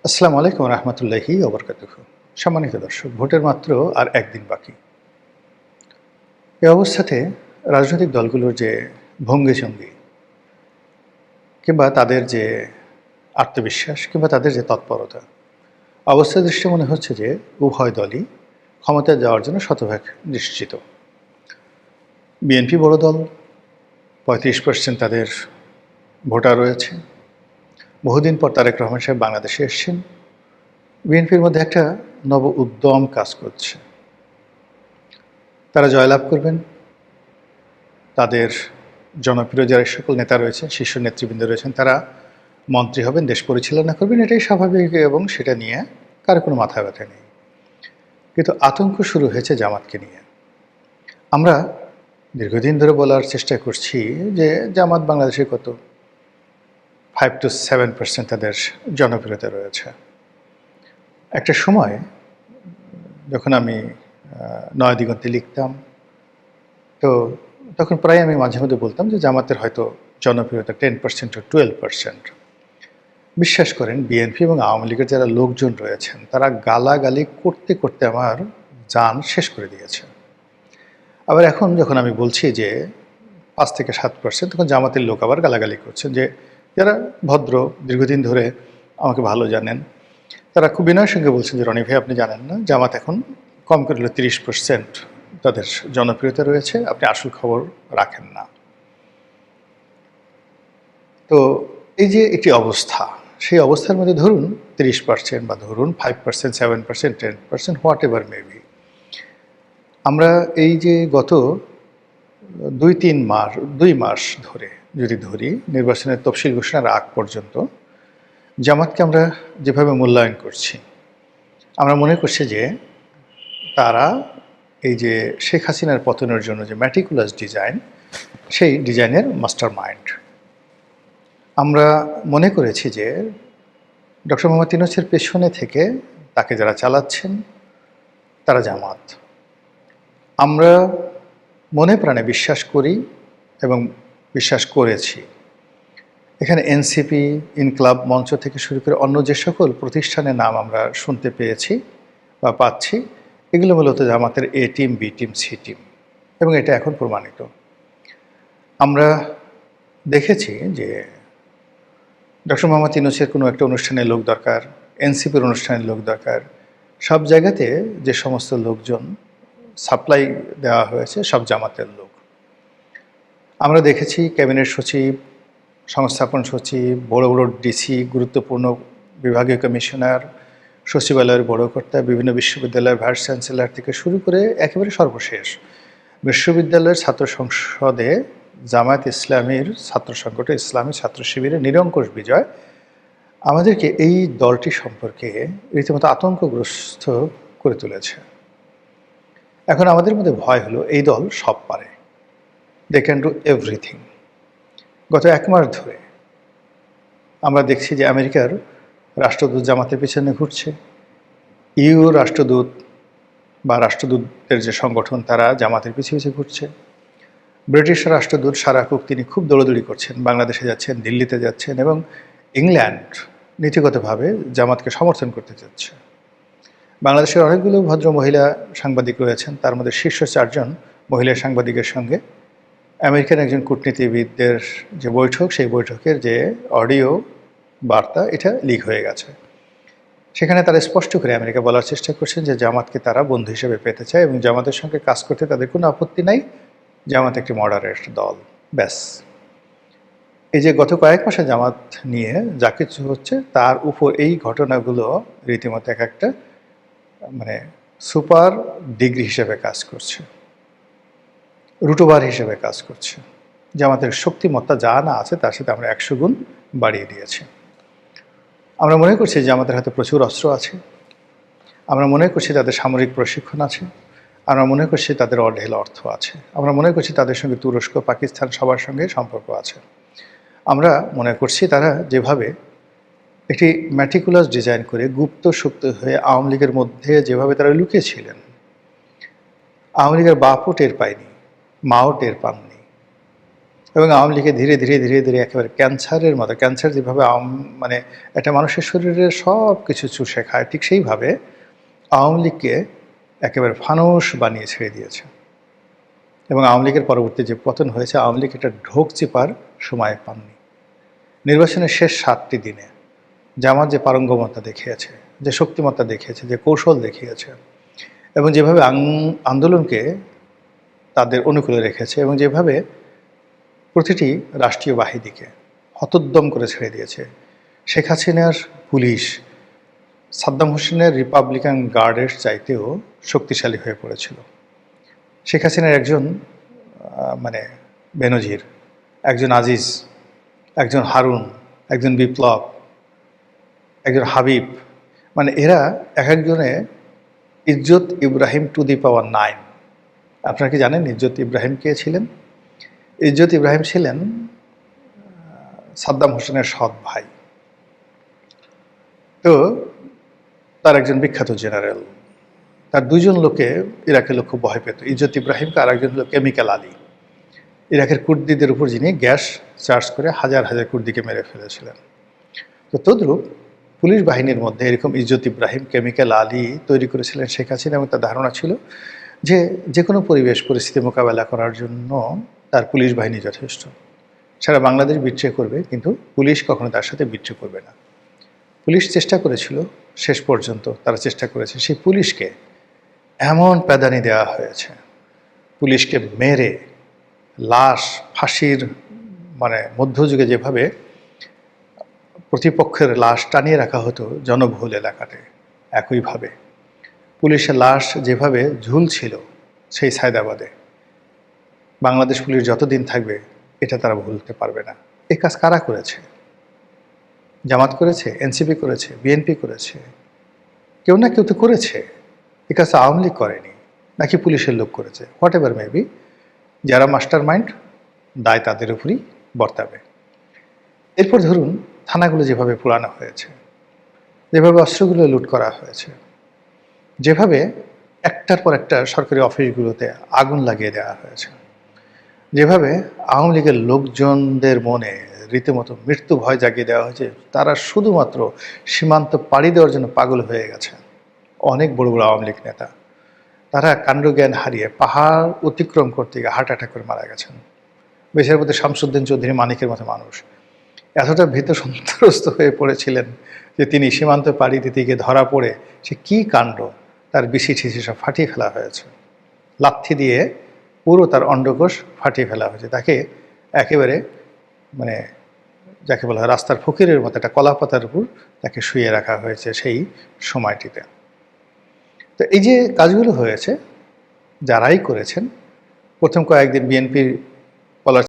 আসসালামু আলাইকুম রহমতুল্লাহি ওবরকাতুহু। সম্মানিত দর্শক, ভোটের মাত্র আর একদিন বাকি। এই অবস্থাতে রাজনৈতিক দলগুলোর যে ভঙ্গিভঙ্গি কিংবা তাদের যে আত্মবিশ্বাস কিংবা তাদের যে তৎপরতা, অবস্থা দৃষ্টে মনে হচ্ছে যে উভয় দলই ক্ষমতায় যাওয়ার জন্য শতভাগ নিশ্চিত। বিএনপি বড় দল, ৩৫% তাদের ভোটার রয়েছে। বহুদিন পর তারেক রহমান সাহেব বাংলাদেশে এসেছেন। বিএনপির মধ্যে একটা নব উদ্যম কাজ করছে। তারা জয়লাভ করবেন। তাদের জনপ্রিয় যারা সকল নেতা রয়েছেন, শীর্ষ নেতৃবৃন্দ রয়েছেন, তারা মন্ত্রী হবেন, দেশ পরিচালনা করবেন, এটাই স্বাভাবিক এবং সেটা নিয়ে কারো কোনো মাথা ব্যথা নেই। কিন্তু আতঙ্ক শুরু হয়েছে জামাতকে নিয়ে। আমরা দীর্ঘদিন ধরে বলার চেষ্টা করছি যে জামাত বাংলাদেশে কত 5 to 7% তাদের জনপ্রিয়তা রয়েছে। একটা সময় যখন আমি নয়া দিগন্তে লিখতাম, তো তখন প্রায় আমি মাঝে মধ্যে বলতাম যে জামাতের হয়তো জনপ্রিয়তা 10% to 12%। বিশ্বাস করেন, বিএনপি এবং আওয়ামী লীগের যারা লোকজন রয়েছেন তারা গালাগালি করতে করতে আমার জান শেষ করে দিয়েছে। আবার এখন যখন আমি বলছি যে 5 থেকে 7%, তখন জামাতের লোক আবার গালাগালি করছেন, যে যারা ভদ্র, দীর্ঘদিন ধরে আমাকে ভালো জানেন, তারা খুব বিনয়ের সঙ্গে বলছেন যে রনি ভাই, আপনি জানেন না জামাত এখন কম করে হলে 30% তাদের জনপ্রিয়তা রয়েছে, আপনি আসল খবর রাখেন না। তো এই যে একটি অবস্থা, সেই অবস্থার মধ্যে ধরুন 30% বা ধরুন 5%, 7%, 10%, হোয়াট এভার মেবি, আমরা এই যে গত 2 মাস ধরে যদি ধরি, নির্বাচনের তফসিল ঘোষণার আগ পর্যন্ত জামাতকে আমরা যেভাবে মূল্যায়ন করছি, আমরা মনে করছি যে তারা এই যে শেখ হাসিনার পতনের জন্য যে ম্যাটিকুলাস ডিজাইন, সেই ডিজাইনের মাস্টার মাইন্ড। আমরা মনে করেছি যে ডক্টর মোহাম্মদ ইউনূসের পেছনে থেকে তাকে যারা চালাচ্ছেন তারা জামাত। আমরা মনে প্রাণে বিশ্বাস করি এবং বিশ্বাস করেছি, এখানে এনসিপি, ইনকলাব মঞ্চ থেকে শুরু করে অন্য যে সকল প্রতিষ্ঠানের নাম আমরা শুনতে পেয়েছি বা পাচ্ছি, এগুলো মূলত জামাতের A team, B team, C team, এবং এটা এখন প্রমাণিত। আমরা দেখেছি যে ডক্টর মোহাম্মদ ইউনূসের কোনো একটা অনুষ্ঠানের লোক দরকার, এনসিপির অনুষ্ঠানের লোক দরকার, সব জায়গাতে যে সমস্ত লোকজন সাপ্লাই দেওয়া হয়েছে সব জামাতের লোক। আমরা দেখেছি ক্যাবিনেট সচিব, সংস্থাপন সচিব, বড় বড় ডিসি, গুরুত্বপূর্ণ বিভাগীয় কমিশনার, সচিবালয়ের বড় কর্তা, বিভিন্ন বিশ্ববিদ্যালয়ের ভাইস চ্যান্সেলর থেকে শুরু করে একেবারে সর্বশেষ বিশ্ববিদ্যালয়ের ছাত্র সংসদে জামায়াত ইসলামীর ছাত্র সংগঠন ইসলামী ছাত্র শিবিরের নিরঙ্কুশ বিজয় আমাদেরকে এই দলটি সম্পর্কে রীতিমতো আতঙ্কগ্রস্ত করে তুলেছে। এখন আমাদের মধ্যে ভয় হলো এই দল সব পারে, দে ক্যান ডু এভরিথিং। গত 1 মাস ধরে আমরা দেখছি যে আমেরিকার রাষ্ট্রদূত জামাতের পিছনে ঘুরছে, ইউ রাষ্ট্রদূত বা রাষ্ট্রদূতের যে সংগঠন তারা জামাতের পিছিয়ে পিছিয়ে ঘুরছে। ব্রিটিশ রাষ্ট্রদূত সারা কুক তিনি খুব দৌড়দৌড়ি করছেন, বাংলাদেশে যাচ্ছেন, দিল্লিতে যাচ্ছেন, এবং ইংল্যান্ড নীতিগতভাবে জামাতকে সমর্থন করতে যাচ্ছে। বাংলাদেশের অনেকগুলো ভদ্র মহিলা সাংবাদিক রয়েছেন, তার মধ্যে শীর্ষ 4 জন মহিলা সাংবাদিকের সঙ্গে আমেরিকান একজন কূটনীতিবিদদের যে বৈঠক, সেই বৈঠকের যে অডিও বার্তা এটা লিক হয়ে গেছে। সেখানে তারা স্পষ্ট করে আমেরিকা বলার চেষ্টা করছেন যে জামাতকে তারা বন্ধু হিসেবে পেতে চায় এবং জামাতের সঙ্গে কাজ করতে তাদের কোনো আপত্তি নাই, জামাত একটি মডারেট দল, ব্যাস। এই যে গত কয়েক মাসে জামাত নিয়ে যা কিছু হচ্ছে তার উপর এই ঘটনাগুলো রীতিমতো একটা মানে সুপার ডিগ্রি হিসেবে কাজ করছে, রুটোবার হিসেবে কাজ করছে। জামাতের শক্তিমত্তা যা না আছে তার সাথে আমরা 100 গুণ বাড়িয়ে দিয়েছি। আমরা মনে করছি যে আমাদের হাতে প্রচুর অস্ত্র আছে, আমরা মনে করছি তাদের সামরিক প্রশিক্ষণ আছে, আমরা মনে করছি তাদের অঢেল অর্থ আছে, আমরা মনে করছি তাদের সঙ্গে তুরস্ক, পাকিস্তান সবার সঙ্গে সম্পর্ক আছে। আমরা মনে করছি তারা যেভাবে একটি ম্যাটিকুলাস ডিজাইন করে গুপ্ত সুপ্ত হয়ে আওয়ামী লীগের মধ্যে যেভাবে তারা লুকিয়েছিলেন, আওয়ামী লীগের বাপও টের পায়নি, মাও টের পাননি, এবং আওয়ামী লীগে ধীরে ধীরে ধীরে ধীরে একেবারে ক্যান্সারের মতো, ক্যান্সার যেভাবে মানে একটা মানুষের শরীরে সব কিছু চুষে খায়, ঠিক সেইভাবে আওয়ামী লীগকে একেবারে ফানুস বানিয়ে ছেড়ে দিয়েছে। এবং আওয়ামী লীগের পরবর্তী যে পতন হয়েছে, আওয়ামী লীগ এটা ঢোক চিপার সময় পাননি। নির্বাচনের শেষ 7টি দিনে জামাত যে পারঙ্গমতা দেখিয়েছে, যে শক্তিমত্তা দেখিয়েছে, যে কৌশল দেখিয়েছে, এবং যেভাবে আন্দোলনকে তাদের অনুকূলে রেখেছে, এবং যেভাবে প্রতিটি রাষ্ট্রীয় বাহিনীকে হতোদ্যম করে ছেড়ে দিয়েছে। শেখ হাসিনার পুলিশ সাদ্দাম হোসেনের রিপাবলিকান গার্ডের চাইতেও শক্তিশালী হয়ে পড়েছিল। শেখ হাসিনার একজন মানে বেনজির, একজন আজিজ, একজন হারুন, একজন বিপ্লব, একজন হাবিব, মানে এরা এক একজনে ইজ্জত ইব্রাহিম টু দি পাওয়ার 9। আপনারা কি জানেন ইজ্জত ইব্রাহিম কে ছিলেন? ইজ্জত ইব্রাহিম ছিলেন সাদ্দাম হোসেনের সৎ ভাই। তো তার একজন বিখ্যাত জেনারেল, তার 2জন লোকে ইরাকের লোক খুব ভয় পেত, ইজ্জত ইব্রাহিমকে, আর একজন হলো কেমিক্যাল আলী, ইরাকের কুর্দিদের উপর যিনি গ্যাস চার্জ করে হাজার হাজার কুর্দিকে মেরে ফেলেছিলেন। তো তদ্রূপ পুলিশ বাহিনীর মধ্যে এরকম ইজ্জত ইব্রাহিম, কেমিক্যাল আলী তৈরি করেছিলেন শেখ হাসিনা, এবং তার ধারণা ছিল যে যে কোনো পরিবেশ পরিস্থিতি মোকাবেলা করার জন্য তার পুলিশ বাহিনী যথেষ্ট। সারা বাংলাদেশ বিট্রে করবে, কিন্তু পুলিশ কখনো তার সাথে বিট্রে করবে না। পুলিশ চেষ্টা করেছিল, শেষ পর্যন্ত তারা চেষ্টা করেছে, সেই পুলিশকে এমন প্যাদানি দেওয়া হয়েছে, পুলিশকে মেরে লাশ ফাঁসির মানে মধ্যযুগে যেভাবে প্রতিপক্ষের লাশ টানিয়ে রাখা হতো জনবহুল এলাকাতে, একইভাবে পুলিশের লাশ যেভাবে ঝুলছিল সেই সায়দাবাদে, বাংলাদেশ পুলিশ যতদিন থাকবে এটা তারা ভুলতে পারবে না। এই কাজ কারা করেছে? জামাত করেছে, এনসিপি করেছে, বিএনপি করেছে, কেউ না কেউ তো করেছে। এই কাজ আওয়ামী লীগ করেনি, নাকি পুলিশের লোক করেছে, হোয়াট এভার মেবি, যারা মাস্টার মাইন্ড দায় তাদের উপরই বর্তাবে। এরপর ধরুন থানাগুলো যেভাবে পোড়ানো হয়েছে, যেভাবে অস্ত্রগুলো লুট করা হয়েছে, যেভাবে একটার পর একটা সরকারি অফিসগুলোতে আগুন লাগিয়ে দেওয়া হয়েছে, যেভাবে আওয়ামী লীগের লোকজনদের মনে রীতিমতো মৃত্যু ভয় জাগিয়ে দেওয়া হয়েছে, তারা শুধুমাত্র সীমান্ত পাড়ি দেওয়ার জন্য পাগল হয়ে গেছে। অনেক বড় বড় আওয়ামী লীগ নেতা তারা কাণ্ডজ্ঞান হারিয়ে পাহাড় অতিক্রম করতে গিয়ে হার্ট অ্যাটাক করে মারা গেছেন। বেশের মধ্যে শামসুদ্দিন চৌধুরী মানিকের মতো মানুষ এতটা ভীত সন্ত্রস্ত হয়ে পড়েছিলেন যে তিনি সীমান্ত পাড়ি দিতে গিয়ে ধরা পড়ে সে কী কাণ্ড, তার বিশি ঠিসি সব ফাটিয়ে ফেলা হয়েছে, লাথি দিয়ে পুরো তার অন্ডকোষ ফাটিয়ে ফেলা হয়েছে, তাকে একেবারে মানে যাকে বলা হয় রাস্তার ফকিরের মতো একটা কলাপাতার উপর তাকে শুয়ে রাখা হয়েছে সেই সময়টিতে। তো এই যে কাজগুলো হয়েছে, যারাই করেছেন, প্রথম কয়েকদিন বিএনপির